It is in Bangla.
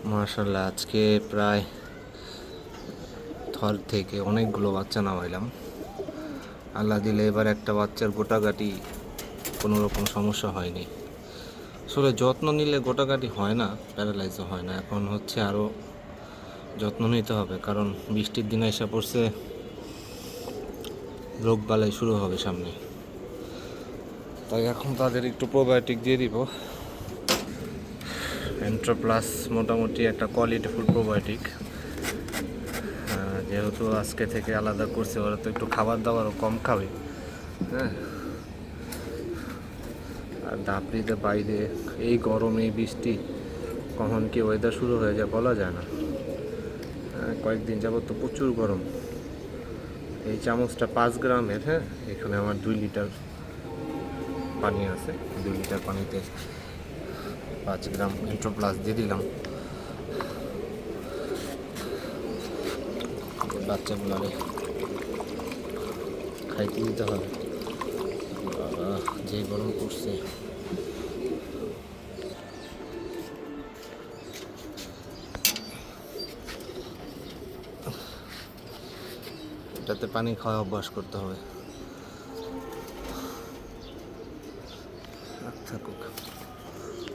মাশাআল্লাহ, আজকে প্রায় থর থেকে অনেকগুলো বাচ্চা নামাইলাম। আল্লাহ দিলে এবার একটা বাচ্চার গোটাগাটি কোনো রকম সমস্যা হয়নি। আসলে যত্ন নিলে গোটাগাটি হয় না, প্যারালাইজও হয় না। এখন হচ্ছে আরও যত্ন নিতে হবে, কারণ বৃষ্টির দিনে এসে পড়ছে, রোগ বালাই শুরু হবে সামনে। তাই এখন তাদের একটু প্রোবায়োটিক দিয়ে দিব। এন্ট্রোপ্লাস মোটামুটি একটা কোয়ালিটিফুল প্রোবায়োটিক। যেহেতু আজকে থেকে আলাদা করছে, ওরা তো একটু খাবার দাবারও কম খাবে। হ্যাঁ, আর দাপড়িতে বাইরে এই গরম, এই বৃষ্টি, কখন কি ওয়েদার শুরু হয়ে যায় বলা যায় না। কয়েকদিন যাবত তো প্রচুর গরম। এই চামচটা 5 গ্রামের। হ্যাঁ, এখানে আমার 2 লিটার পানি আছে। 2 লিটার পানিতে 5 গ্রাম এন্ট্রোপ্লাস দিয়ে দিলাম। বাচ্চাগুলারে খাইতে দিতে হবে। যে গরম পড়ছে, এটাতে পানি খাওয়া অভ্যাস করতে হবে। থাকুক।